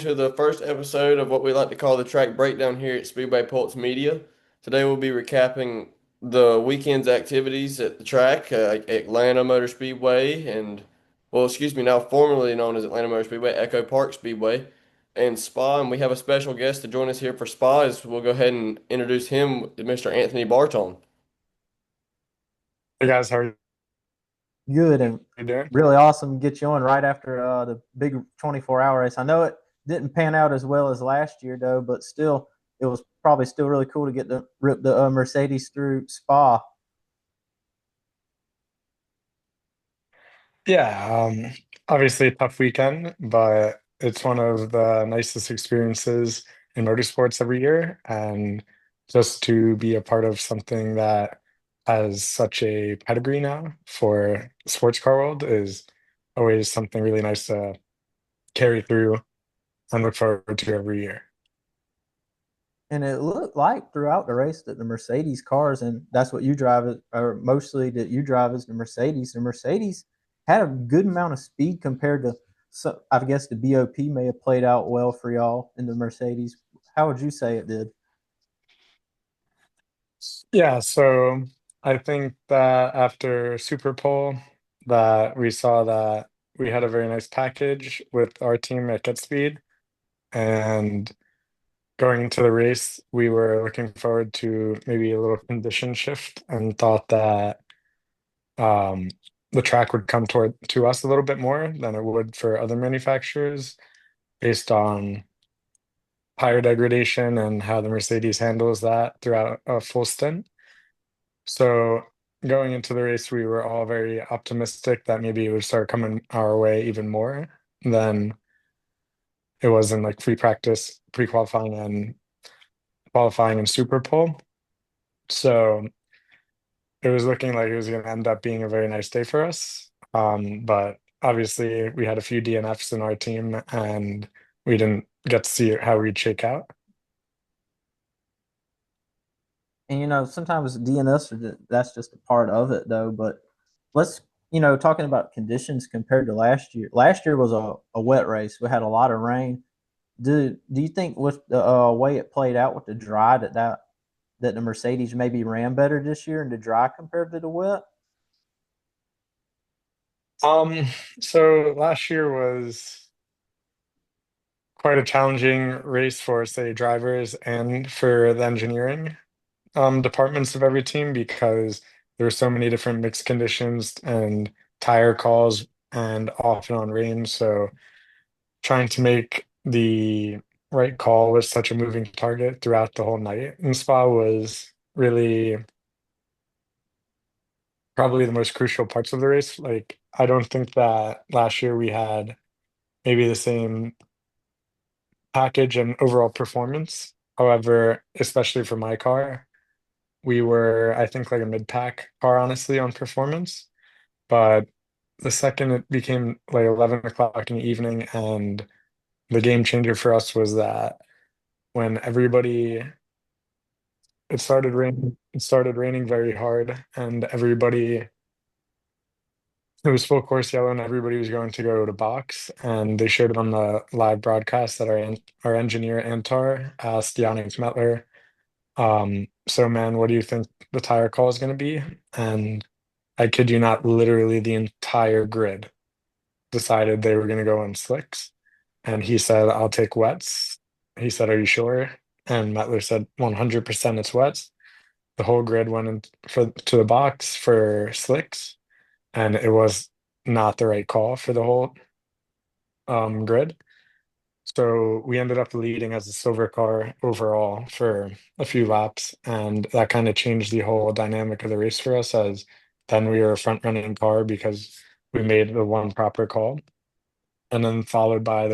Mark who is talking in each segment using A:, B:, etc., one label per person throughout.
A: to the first episode of what we like to call the track breakdown here at Speedway Pulse Media. Today we'll be recapping the weekend's activities at the track, Atlanta Motor Speedway well, excuse me, now formerly known as Atlanta Motor Speedway, Echo Park Speedway, and Spa. And we have a special guest to join us here for Spa. As we'll go ahead and introduce him, Mr. Anthony Bartone.
B: Hey guys, how are
C: Good and
B: you doing?
C: really awesome to get you on right after the big 24-hour race. I know it didn't pan out as well as last year, though, but still, it was probably still really cool to get to rip the Mercedes through Spa.
B: Yeah, obviously a tough weekend, but it's one of the nicest experiences in motorsports every year. And just to be a part of something that has such a pedigree now for the sports car world is always something really nice to carry through and look forward to every year.
C: And it looked like throughout the race that the Mercedes cars, and that's what you drive, or mostly that you drive is the Mercedes. The Mercedes had a good amount of speed compared to, so I guess the BOP may have played out well for y'all in the Mercedes. How would you say it did?
B: Yeah, so I think that after Super Bowl that we saw that we had a very nice package with our team at Get Speed, and going into the race, we were looking forward to maybe a little condition shift and thought that um, the track would come toward to us a little bit more than it would for other manufacturers based on tire degradation and how the Mercedes handles that throughout a full stint. So going into the race, we were all very optimistic that maybe it would start coming our way even more than it was in like free practice, pre-qualifying and qualifying and Super Bowl. So it was looking like it was going to end up being a very nice day for us. But obviously we had a few DNFs in our team and we didn't get to see how we'd shake out.
C: And sometimes DNS that's just a part of it, though. But let's talking about conditions compared to last year. Last year was a wet race. We had a lot of rain. Do you think with the way it played out with the dry that the Mercedes maybe ran better this year in the dry compared to the wet?
B: Um, so last year was quite a challenging race for, say, drivers and for the engineering departments of every team because there were so many different mixed conditions and tire calls and off and on rain. So trying to make the right call was such a moving target throughout the whole night. And Spa was really probably the most crucial parts of the race. Like, I don't think that last year we had maybe the same package and overall performance. However, especially for my car, we were, I think, like a mid-pack car, honestly, on performance. But the second it became like 11 o'clock in the evening, and the game changer for us was that when it started raining very hard, and it was full course yellow, and everybody was going to go to box. And they showed it on the live broadcast that our engineer Antar asked Yannick Metler, so man, what do you think the tire call is going to be? And I kid you not, literally the entire grid decided they were going to go on slicks. And he said, I'll take wets. He said, are you sure? And Mettler said, 100% it's wets. The whole grid went to the box for slicks, and it was not the right call for the whole grid. So we ended up leading as a silver car overall for a few laps, and that kind of changed the whole dynamic of the race for us as then we were a front running car because we made the one proper call. And then followed by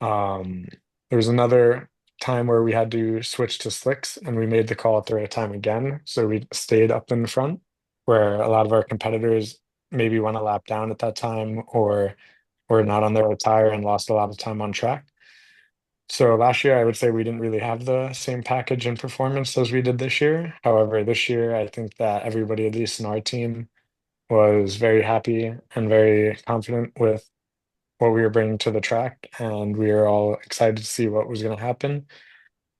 B: um there was another time where we had to switch to slicks and we made the call at the right time again. So we stayed up in front where a lot of our competitors maybe went a lap down at that time or were not on their tire and lost a lot of time on track. So last year, I would say we didn't really have the same package and performance as we did this year. However, this year, I think that everybody, at least in our team, was very happy and very confident with what we were bringing to the track, and we were all excited to see what was going to happen.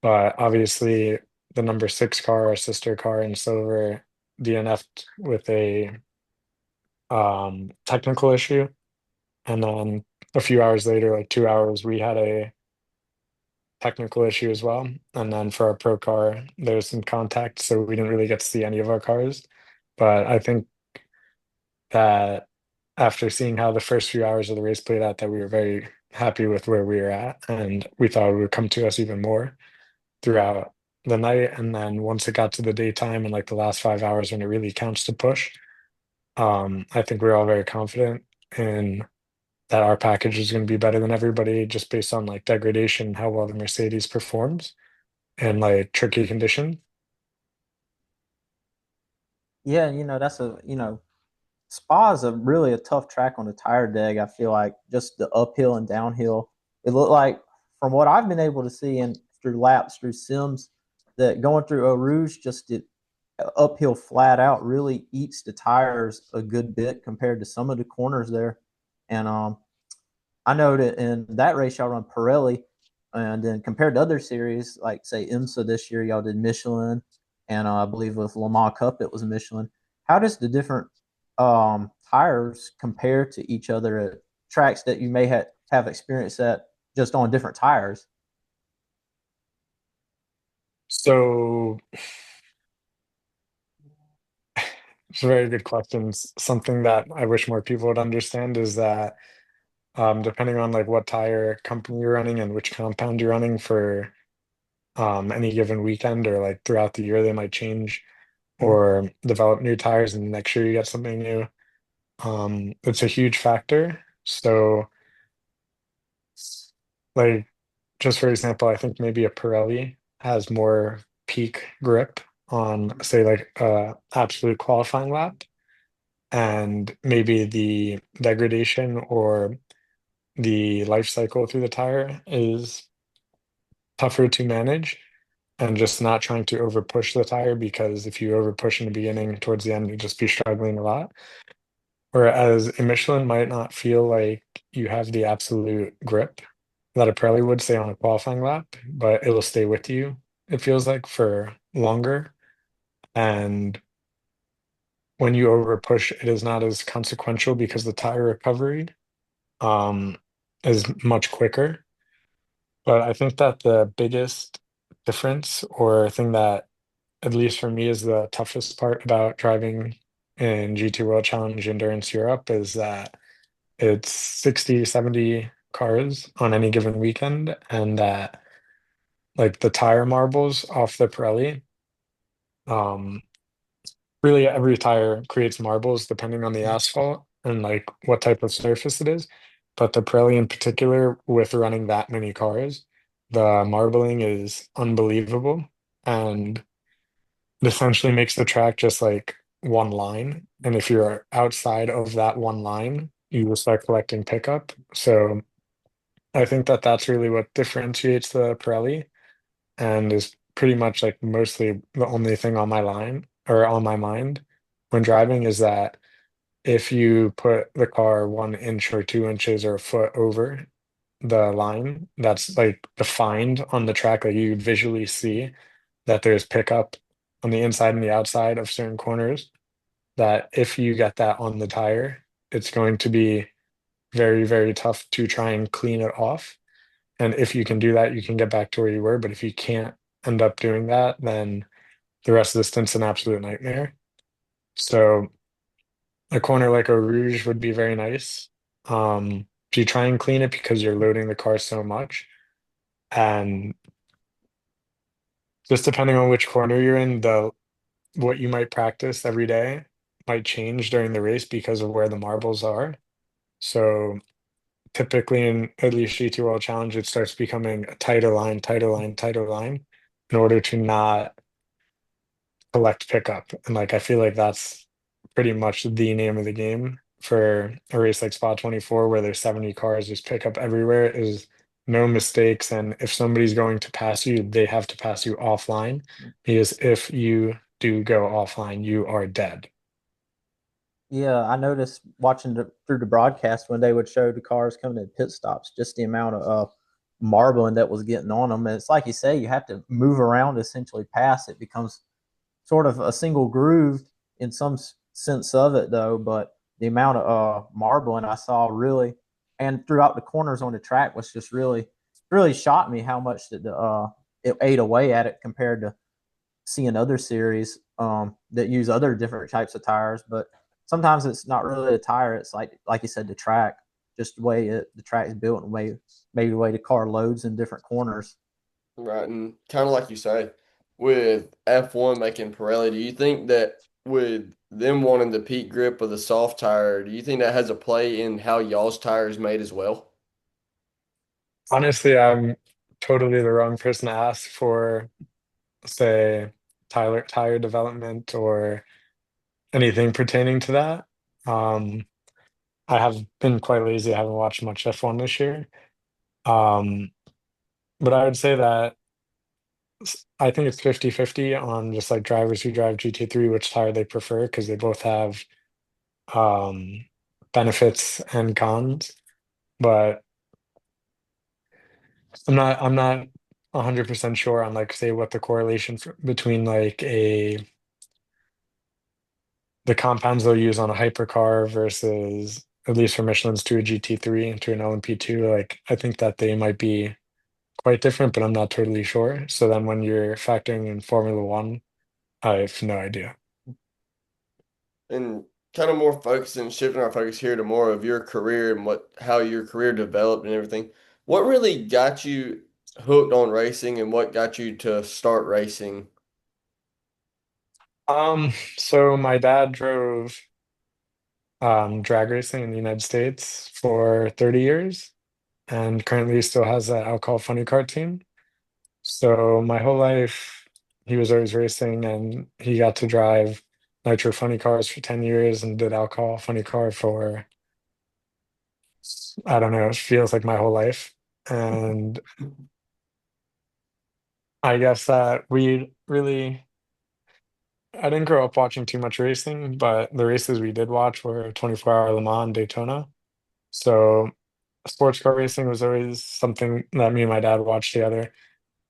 B: But obviously, the number six car, our sister car in silver, DNF'd with a technical issue. And then a few hours later, like 2 hours, we had a technical issue as well. And then for our pro car, there was some contact, so we didn't really get to see any of our cars. But I think that after seeing how the first few hours of the race played out, that we were very happy with where we were at, and we thought it would come to us even more throughout the night. And then once it got to the daytime and like the last 5 hours when it really counts to push, I think we're all very confident in that our package is going to be better than everybody just based on like degradation, how well the Mercedes performs and like tricky condition.
C: Yeah, that's Spa is a really a tough track on the tire deg. I feel like just the uphill and downhill. It looked like, from what I've been able to see and through laps through sims, that going through Eau Rouge just did uphill flat out really eats the tires a good bit compared to some of the corners there. And I know that in that race y'all run Pirelli, and then compared to other series like say IMSA this year, y'all did Michelin, and I believe with Le Mans Cup it was Michelin. How does the different tires compare to each other at tracks that you may have experience at just on different tires?
B: So it's a very good questions. Something that I wish more people would understand is that depending on like what tire company you're running and which compound you're running for any given weekend or like throughout the year, they might change or develop new tires and next year you get something new. It's a huge factor. So like just for example, I think maybe a Pirelli has more peak grip on say like absolute qualifying lap, and maybe the degradation or the life cycle through the tire is tougher to manage, and just not trying to over push the tire, because if you over push in the beginning, towards the end you just be struggling a lot. Whereas a Michelin might not feel like you have the absolute grip that a Pirelli would say on a qualifying lap, but it'll stay with you, it feels like, for longer. And when you over push, it is not as consequential because the tire recovery um, is much quicker. But I think that the biggest difference, or thing that, at least for me, is the toughest part about driving in GT World Challenge Endurance Europe is that it's 60, 70 cars on any given weekend, and that like the tire marbles off the Pirelli, um, really every tire creates marbles depending on the asphalt and like what type of surface it is. But the Pirelli in particular, with running that many cars, the marbling is unbelievable. And it essentially makes the track just like one line. And if you're outside of that one line, you will start collecting pickup. So I think that that's really what differentiates the Pirelli, and is pretty much like mostly the only thing on my line or on my mind when driving, is that if you put the car 1 inch or 2 inches or a foot over the line that's like defined on the track, like you visually see that there's pickup on the inside and the outside of certain corners, that if you get that on the tire, it's going to be very, very tough to try and clean it off. And if you can do that, you can get back to where you were. But if you can't end up doing that, then the rest of the stint's an absolute nightmare. So a corner like a Rouge would be very nice. Do you try and clean it because you're loading the car so much? And just depending on which corner you're in, the what you might practice every day might change during the race because of where the marbles are. So typically in at least GT World Challenge, it starts becoming a tighter line, tighter line, tighter line in order to not collect pickup. And like I feel like that's pretty much the name of the game for a race like Spa 24, where there's 70 cars, there's pickup everywhere, is no mistakes. And if somebody's going to pass you, they have to pass you offline, because if you do go offline, you are dead.
C: Yeah, I noticed watching through the broadcast when they would show the cars coming to pit stops, just the amount of marbling that was getting on them. And it's like you say, you have to move around to essentially pass. It becomes sort of a single groove in some sense of it, though. But the amount of marbling I saw really, and throughout the corners on the track was just really shocked me how much that the it ate away at it compared to seeing other series that use other different types of tires. But sometimes it's not really a tire. It's like you said, the track, just the way the track is built and way maybe the way the car loads in different corners.
A: Right, and kind of like you say, with F1 making Pirelli, do you think that with them wanting the peak grip of the soft tire, do you think that has a play in how y'all's tire is made as well?
B: Honestly, I'm totally the wrong person to ask for, say, tire development or anything pertaining to that. Um, I have been quite lazy. I haven't watched much F1 this year. Um, but I would say that I think it's 50-50 on just like drivers who drive GT3, which tire they prefer, because they both have um, benefits and cons. But I'm not 100% sure on like say what the correlation between like a the compounds they'll use on a hypercar versus at least for Michelin's to a GT3 and to an LMP2. Like I think that they might be quite different, but I'm not totally sure. So then when you're factoring in Formula One, I have no idea.
A: And kind of more focusing, shifting our focus here to more of your career and what how your career developed and everything. What really got you hooked on racing and what got you to start racing?
B: So my dad drove drag racing in the United States for 30 years and currently still has an alcohol funny car team. So my whole life, he was always racing, and he got to drive nitro funny cars for 10 years and did alcohol funny car for, I don't know, it feels like my whole life. And I guess that we really, I didn't grow up watching too much racing, but the races we did watch were 24-hour Le Mans and Daytona. So sports car racing was always something that me and my dad watched together.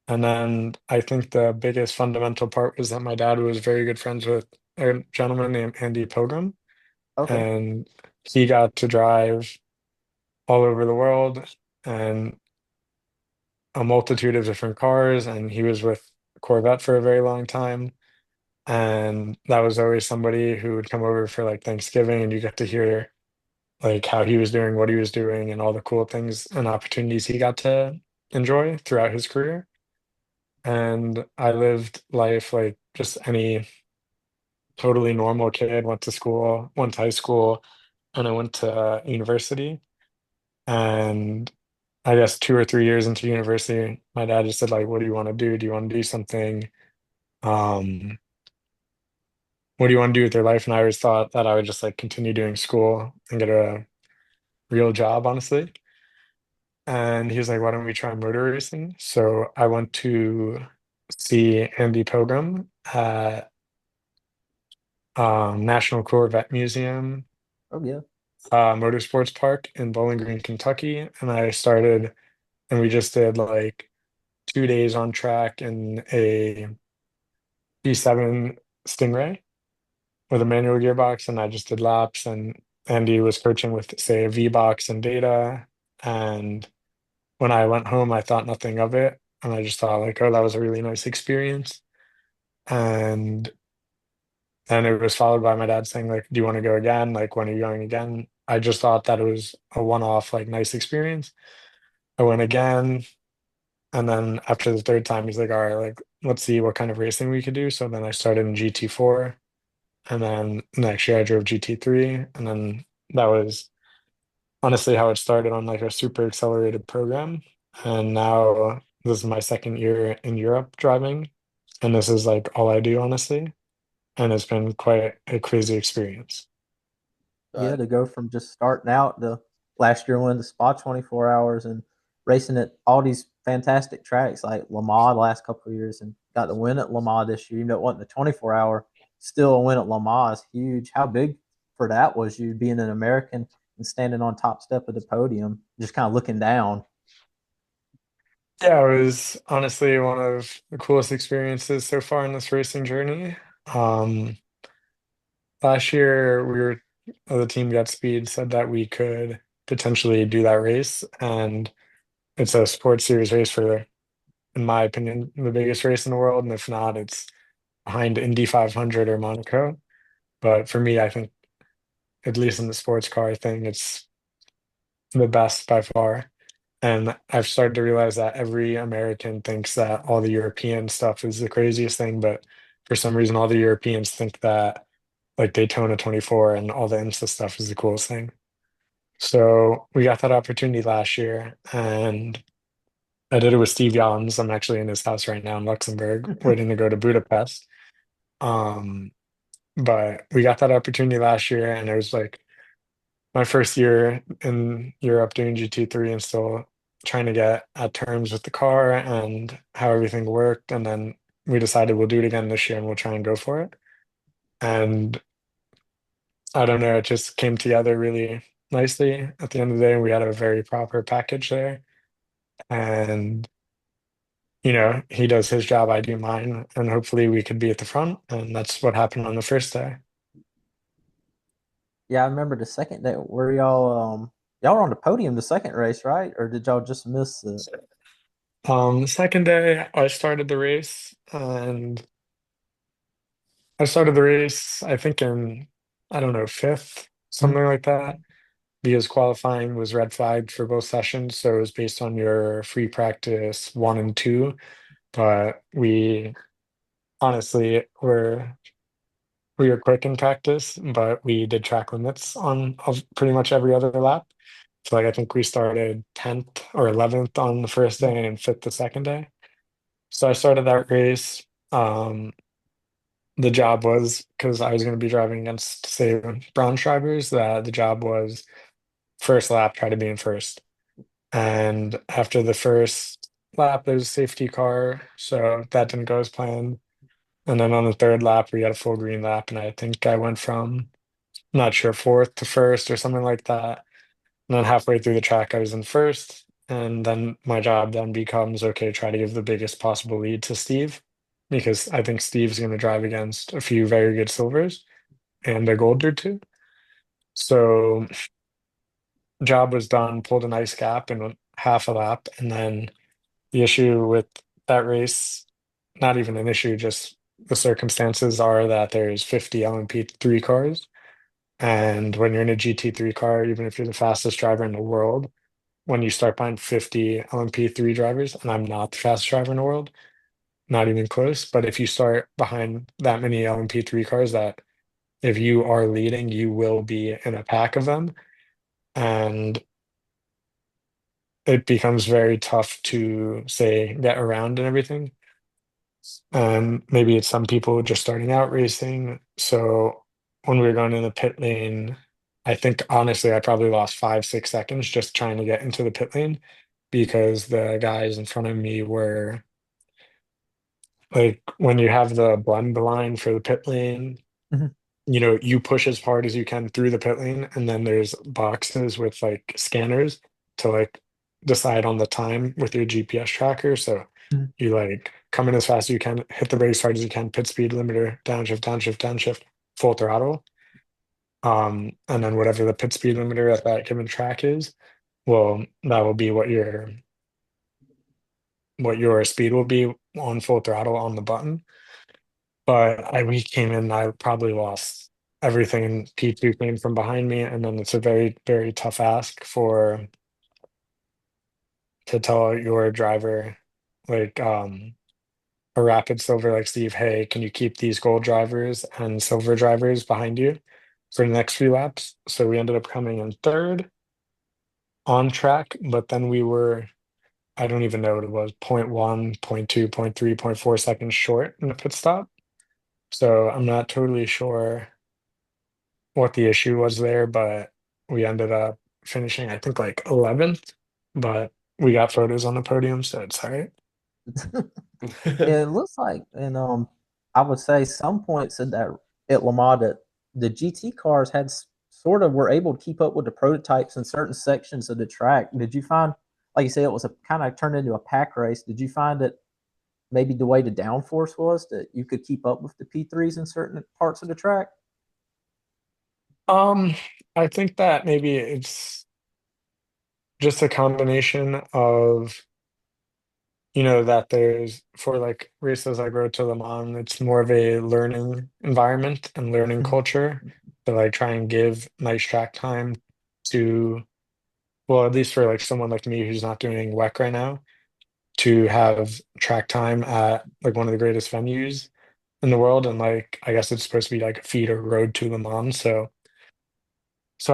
B: And then I think the biggest fundamental part was that my dad was very good friends with a gentleman named Andy Pilgrim,
C: Okay.
B: and he got to drive all over the world and a multitude of different cars. And he was with Corvette for a very long time. And that was always somebody who would come over for like Thanksgiving, and you get to hear like how he was doing, what he was doing, and all the cool things and opportunities he got to enjoy throughout his career. And I lived life like just any totally normal kid, went to school, went to high school, and I went to university. And I guess 2 or 3 years into university, my dad just said, like, what do you want to do? Do you want to do something? Um, what do you want to do with your life? And I always thought that I would just like continue doing school and get a real job, honestly. And he was like, why don't we try motor racing? So I went to see Andy Pilgrim at National Corvette Museum,
C: Oh yeah.
B: Motorsports Park in Bowling Green, Kentucky. And I started, and we just did like 2 days on track in a B7 Stingray with a manual gearbox. And I just did laps. And Andy was coaching with, say, a V box and data. And when I went home, I thought nothing of it. And I just thought, like, oh, that was a really nice experience. And then it was followed by my dad saying, like, do you want to go again? Like, when are you going again? I just thought that it was a one-off, like, nice experience. I went again. And then after the third time, he's like, all right, like, let's see what kind of racing we could do. So then I started in GT4. And then next year I drove GT3. And then that was honestly how it started on like a super accelerated program. And now this is my second year in Europe driving. And this is like all I do, honestly. And it's been quite a crazy experience.
C: Yeah,
A: Right.
C: to go from just starting out to last year winning the Spa 24 hours and racing at all these fantastic tracks like Lamar the last couple of years and got to win at Lamar this year. Even though it wasn't a 24 hour, still a win at Lamar is huge. How big for that was you being an American and standing on top step of the podium, just kind of looking down.
B: Yeah, it was honestly one of the coolest experiences so far in this racing journey. Um, Last year, the team Godspeed said that we could potentially do that race, and it's a sports series race for, in my opinion, the biggest race in the world, and if not, it's behind Indy 500 or Monaco. But for me, I think, at least in the sports car thing, it's the best by far. And I've started to realize that every American thinks that all the European stuff is the craziest thing, but for some reason, all the Europeans think that like Daytona 24 and all the IMSA stuff is the coolest thing. So we got that opportunity last year, and I did it with Steve Jans. I'm actually in his house right now in Luxembourg, waiting to go to Budapest. Um, but we got that opportunity last year, and it was like my first year in Europe doing GT3 and still trying to get at terms with the car and how everything worked. And then we decided we'll do it again this year and we'll try and go for it. And I don't know, it just came together really nicely at the end of the day. We had a very proper package there. And, he does his job, I do mine. And hopefully we could be at the front. And that's what happened on the first day.
C: Yeah, I remember the second day. Were y'all were on the podium the second race, right? Or did y'all just miss it?
B: The second day, I started the race, and I started the race, I think in, I don't know, fifth,
C: Mhm.
B: something like that, because qualifying was red flagged for both sessions. So it was based on your free practice one and two. But we honestly we were quick in practice, but we did track limits on of pretty much every other lap. So like I think we started 10th or 11th on the first day and fifth the second day. So I started that race. Um, the job was because I was going to be driving against, say, bronze drivers, that the job was first lap, try to be in first. And after the first lap, there's a safety car. So that didn't go as planned. And then on the third lap, we had a full green lap. And I think I went from, not sure, fourth to first or something like that. And then halfway through the track, I was in first. And then my job then becomes, okay, try to give the biggest possible lead to Steve, because I think Steve's going to drive against a few very good silvers and a gold or two. So job was done, pulled a nice gap in half a lap. And then the issue with that race, not even an issue, just the circumstances are that there's 50 LMP3 cars. And when you're in a GT3 car, even if you're the fastest driver in the world, when you start behind 50 LMP3 drivers, and I'm not the fastest driver in the world, not even close, but if you start behind that many LMP3 cars, that if you are leading, you will be in a pack of them. And it becomes very tough to, say, get around and everything. And maybe it's some people just starting out racing. So when we were going in the pit lane, I think honestly, I probably lost 5, 6 seconds just trying to get into the pit lane because the guys in front of me were like, when you have the blend line for the pit lane,
C: Mhm.
B: you push as hard as you can through the pit lane, and then there's boxes with like scanners to like decide on the time with your GPS tracker. So
C: Mhm.
B: you like come in as fast as you can, hit the brakes as hard as you can, pit speed limiter, downshift, downshift, downshift, full throttle. And then whatever the pit speed limiter at that given track is, well, that will be what your speed will be on full throttle on the button. But we came in, I probably lost everything, and P2 came from behind me, and then it's a very, very tough ask to tell your driver, like a rapid silver like Steve, hey, can you keep these gold drivers and silver drivers behind you for the next few laps? So we ended up coming in third on track, but then we were, I don't even know what it was, point 0.1, point 0.2, point 0.3, point 0.4 seconds short in the pit stop. So I'm not totally sure what the issue was there, but we ended up finishing, I think, like 11th, but we got photos on the podium, so it's all right.
C: Yeah, it looks like, and I would say some points in that at Lamar that the GT cars had sort of were able to keep up with the prototypes in certain sections of the track. Did you find, like you said, it was a kind of turned into a pack race? Did you find that maybe the way the downforce was that you could keep up with the P3s in certain parts of the track?
B: Um, I think that maybe it's just a combination of, that there's for like races like Road to Le Mans, it's more of a learning environment and learning
C: Mhm.
B: culture to like try and give nice track time to, well, at least for like someone like me who's not doing WEC right now, to have track time at like one of the greatest venues in the world. And like, I guess it's supposed to be like a feeder road to Le Mans. So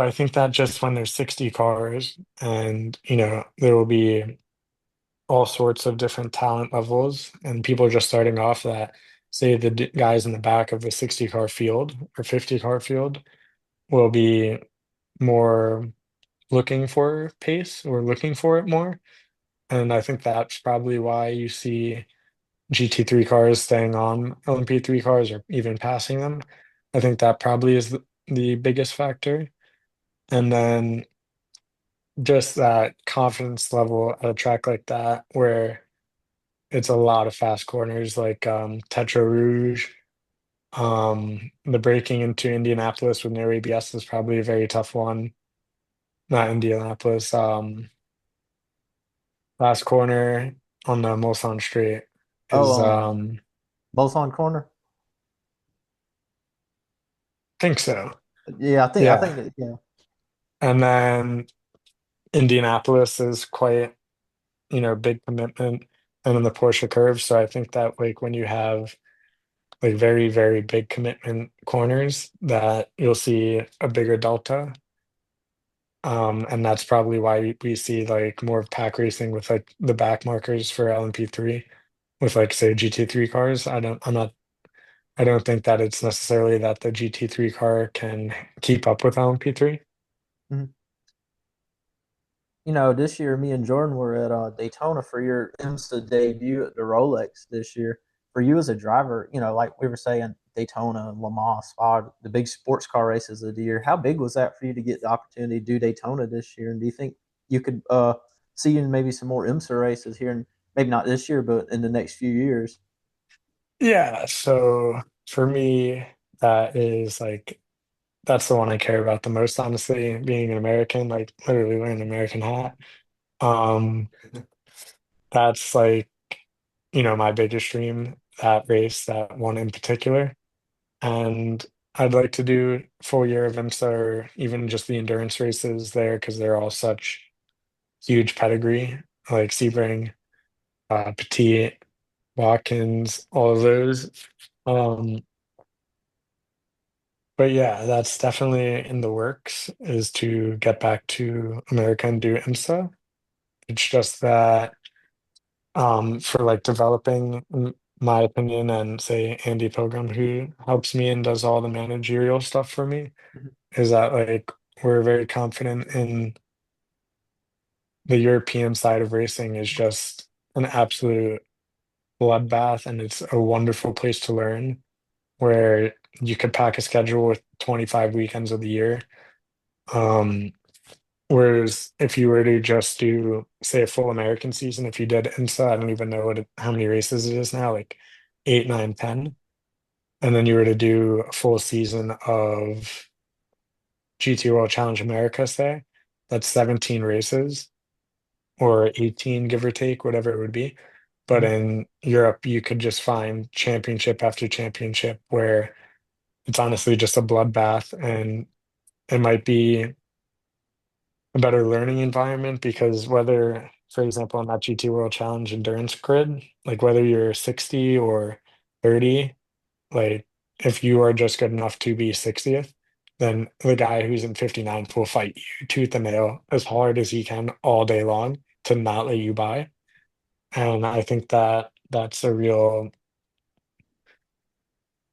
B: I think that just when there's 60 cars and, there will be all sorts of different talent levels and people are just starting off that say the guys in the back of the 60 car field or 50 car field will be more looking for pace or looking for it more. And I think that's probably why you see GT3 cars staying on LMP3 cars or even passing them. I think that probably is the biggest factor. And then just that confidence level at a track like that where it's a lot of fast corners like Tetra Rouge. The braking into Indianapolis with no ABS is probably a very tough one. Not Indianapolis. Last corner on the Mulsanne Straight
C: Oh,
B: is
C: Boson Corner.
B: think so.
C: Yeah, I think
B: Yeah.
C: that, yeah.
B: And then Indianapolis is quite, big commitment and then the Porsche curve. So I think that like when you have like very, very big commitment corners that you'll see a bigger delta. And that's probably why we see like more of pack racing with like the back markers for LMP3 with like say GT3 cars. I don't think that it's necessarily that the GT3 car can keep up with LMP3.
C: Mhm. This year, me and Jordan were at Daytona for your IMSA debut at the Rolex this year. For you as a driver, like we were saying, Daytona, Le Mans, Spa, the big sports car races of the year. How big was that for you to get the opportunity to do Daytona this year? And do you think you could see you in maybe some more IMSA races here, and maybe not this year, but in the next few years?
B: Yeah, so for me, that is like that's the one I care about the most, honestly, being an American, like literally wearing an American hat. Um, that's like, my biggest dream, that race, that one in particular. And I'd like to do full year of IMSA or even just the endurance races there because they're all such huge pedigree, like Sebring, Petit, Watkins, all of those. Um, but yeah, that's definitely in the works is to get back to America and do IMSA. It's just that for like developing my opinion and say Andy Pilgrim, who helps me and does all the managerial stuff for me,
C: Mhm.
B: is that like we're very confident in the European side of racing is just an absolute bloodbath and it's a wonderful place to learn where you could pack a schedule with 25 weekends of the year. Um, Whereas if you were to just do, say, a full American season, if you did IMSA, I don't even know how many races it is now, like 8, 9, 10. And then you were to do a full season of GT World Challenge America, say, that's 17 races or 18, give or take, whatever it would be. But
C: Mhm.
B: in Europe, you could just find championship after championship where it's honestly just a bloodbath and it might be a better learning environment because whether, for example, on that GT World Challenge endurance grid, like whether you're 60 or 30, like if you are just good enough to be 60th, then the guy who's in 59th will fight you tooth and nail as hard as he can all day long to not let you by. And I think that that's a real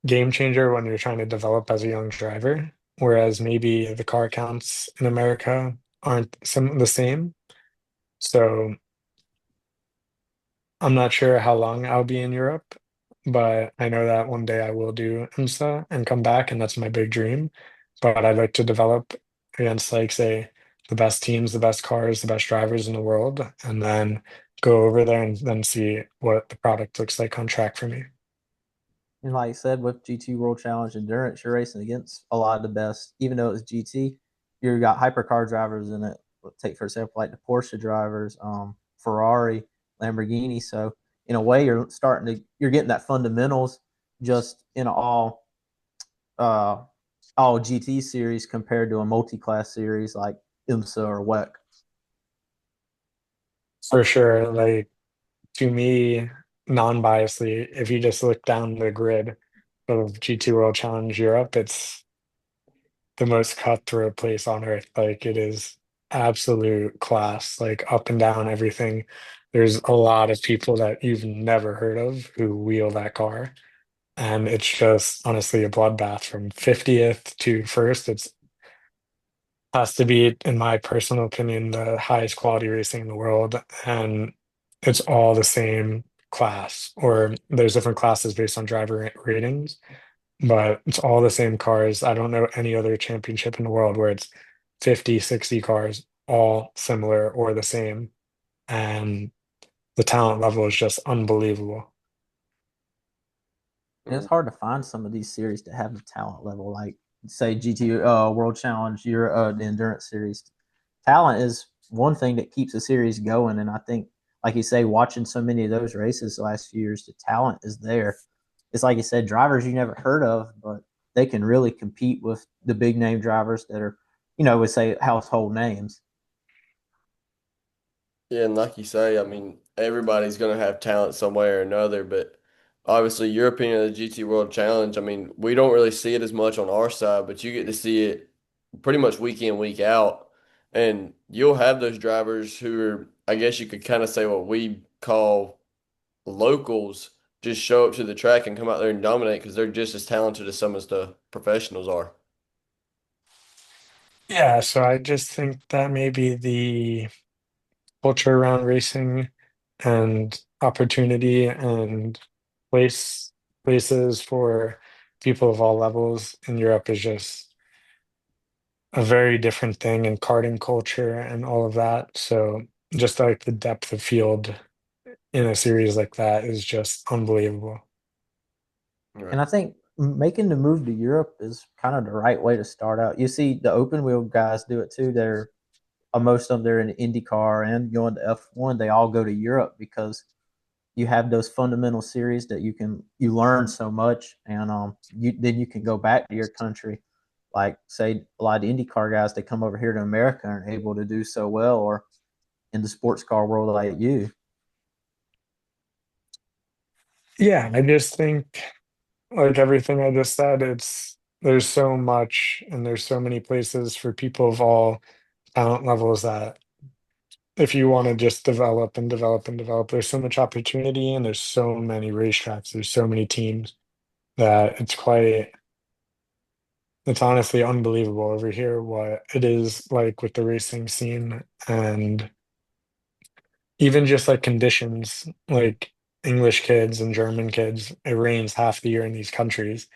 B: game changer when you're trying to develop as a young driver. Whereas maybe the car counts in America aren't the same. So I'm not sure how long I'll be in Europe, but I know that one day I will do IMSA and come back, and that's my big dream. But I'd like to develop against like say the best teams, the best cars, the best drivers in the world, and then go over there and then see what the product looks like on track for me.
C: And like I said, with GT World Challenge Endurance, you're racing against a lot of the best. Even though it's GT, you got hypercar drivers in it. Take for example, like the Porsche drivers, Ferrari, Lamborghini. So in a way, you're getting that fundamentals just in uh, all GT series compared to a multi-class series like IMSA or WEC.
B: For sure, like to me, non-biasedly, if you just look down the grid of GT World Challenge Europe, it's the most cutthroat place on earth. Like it is absolute class, like up and down everything. There's a lot of people that you've never heard of who wheel that car. And it's just honestly a bloodbath from 50th to first. It's has to be, in my personal opinion, the highest quality racing in the world. And it's all the same class, or there's different classes based on driver ratings, but it's all the same cars. I don't know any other championship in the world where it's 50, 60 cars, all similar or the same. And the talent level is just unbelievable.
C: And it's hard to find some of these series to have the talent level, like say GT World Challenge, the endurance series. Talent is one thing that keeps a series going, and I think, like you say, watching so many of those races the last few years, the talent is there. It's like you said, drivers you never heard of, but they can really compete with the big name drivers that are, would say household names.
A: Yeah, and like you say, I mean, everybody's going to have talent some way or another, but obviously, European of the GT World Challenge, I mean, we don't really see it as much on our side, but you get to see it pretty much week in, week out. And you'll have those drivers who are, I guess you could kind of say what we call locals, just show up to the track and come out there and dominate because they're just as talented as some as the professionals are.
B: Yeah, so I just think that maybe the culture around racing and opportunity and place places for people of all levels in Europe is just a very different thing in karting culture and all of that. So just like the depth of field in a series like that is just unbelievable.
C: And
A: Right.
C: I think making the move to Europe is kind of the right way to start out. You see the open wheel guys do it too. Most of them they're in IndyCar and going to F1. They all go to Europe because you have those fundamental series that you learn so much, and you can go back to your country. Like say a lot of the IndyCar guys, they come over here to America and are able to do so well, or in the sports car world like you.
B: Yeah, I just think like everything I just said, it's there's so much and there's so many places for people of all talent levels that if you want to just develop and develop and develop, there's so much opportunity and there's so many racetracks, there's so many teams that it's honestly unbelievable over here what it is like with the racing scene and even just like conditions, like English kids and German kids, it rains half the year in these countries.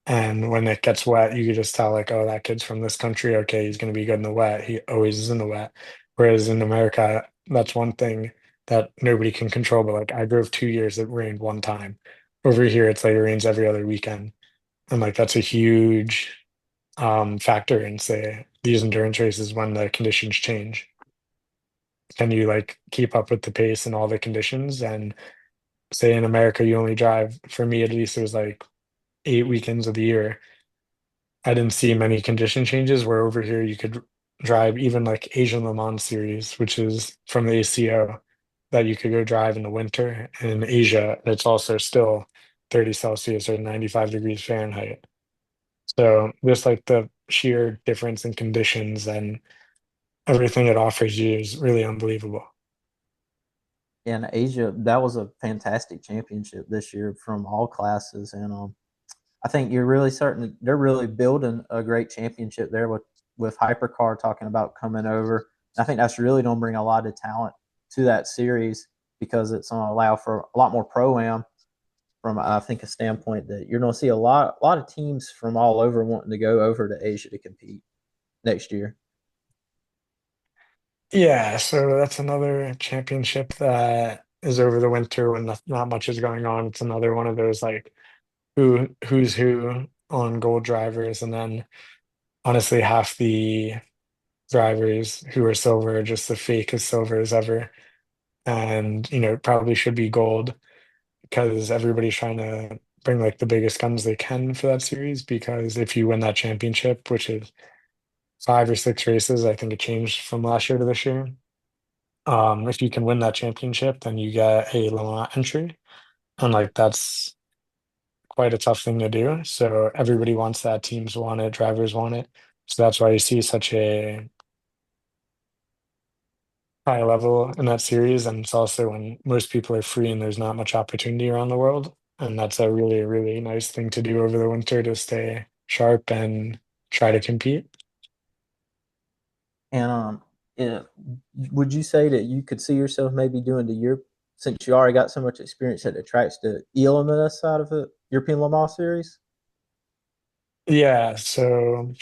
B: And when it gets wet, you can just tell, like, oh, that kid's from this country. Okay, he's going to be good in the wet. He always is in the wet. Whereas in America, that's one thing that nobody can control. But like, I drove 2 years, it rained one time. Over here, it's like it rains every other weekend. And like, that's a huge factor in, say, these endurance races when the conditions change. Can you like keep up with the pace and all the conditions? And say in America, you only drive, for me at least, it was like 8 weekends of the year. I didn't see many condition changes where over here you could drive even like Asian Le Mans series, which is from the ACO, that you could go drive in the winter. And in Asia, it's also still 30 Celsius or 95 degrees Fahrenheit. So just like the sheer difference in conditions and everything it offers you is really unbelievable.
C: In Asia, that was a fantastic championship this year from all classes, and I think you're really certain they're really building a great championship there with Hypercar talking about coming over. I think that's really going to bring a lot of talent to that series because it's going to allow for a lot more pro am from I think a standpoint that you're going to see a lot of teams from all over wanting to go over to Asia to compete. next year.
B: Yeah, so that's another championship that is over the winter when not much is going on. It's another one of those like who's who on gold drivers, and then honestly, half the drivers who are silver are just the fake as silver as ever. And it probably should be gold because everybody's trying to bring like the biggest guns they can for that series. Because if you win that championship, which is 5 or 6 races, I think it changed from last year to this year. If you can win that championship, then you get a Le Mans entry, and like that's quite a tough thing to do. So everybody wants that. Teams want it, drivers want it. So that's why you see such a high level in that series. And it's also when most people are free and there's not much opportunity around the world. And that's a really, really nice thing to do over the winter to stay sharp and try to compete.
C: And yeah, would you say that you could see yourself maybe doing the Europe since you already got so much experience at the tracks, the ELMS side of it, European Le Mans series?
B: Yeah, so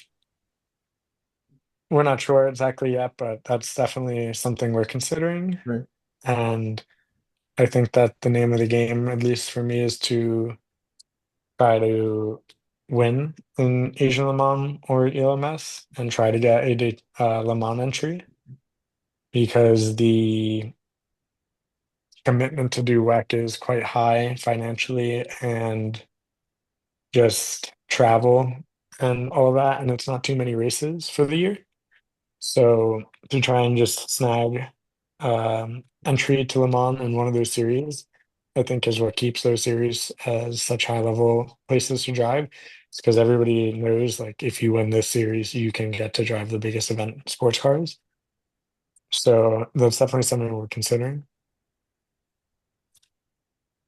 B: we're not sure exactly yet, but that's definitely something we're considering.
C: Right.
B: And I think that the name of the game, at least for me, is to try to win in Asian Le Mans or ELMS and try to get a Le Mans entry because the commitment to do WEC is quite high financially and just travel and all that. And it's not too many races for the year. So to try and just snag entry to Le Mans in one of those series, I think is what keeps those series as such high level places to drive. It's because everybody knows like if you win this series, you can get to drive the biggest event in sports cars. So that's definitely something we're considering.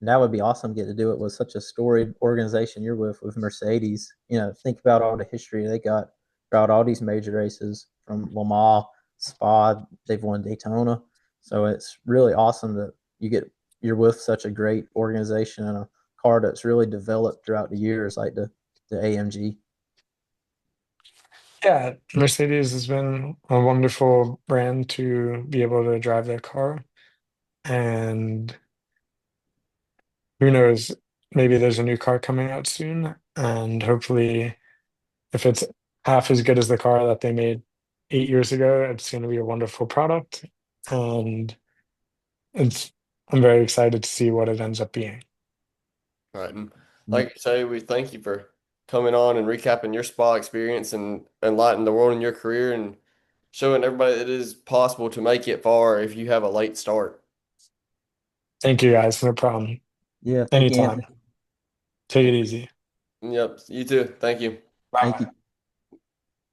C: That would be awesome. Get to do it with such a storied organization you're with Mercedes. Think about all the history they got throughout all these major races from Le Mans, Spa. They've won Daytona, so it's really awesome that you're with such a great organization and a car that's really developed throughout the years, like the AMG.
B: Yeah, Mercedes has been a wonderful brand to be able to drive their car. And who knows, maybe there's a new car coming out soon. And hopefully, if it's half as good as the car that they made 8 years ago, it's going to be a wonderful product. And it's, I'm very excited to see what it ends up being.
A: All right. And like I say, we thank you for coming on and recapping your spa experience and enlightening the world in your career and showing everybody that it is possible to make it far if you have a late start.
B: Thank you guys. No problem.
C: Yeah, thank you,
B: Anytime.
C: Anthony.
B: Take it easy.
A: Yep. You too. Thank you.
B: Bye
C: Thank
B: bye.
C: you.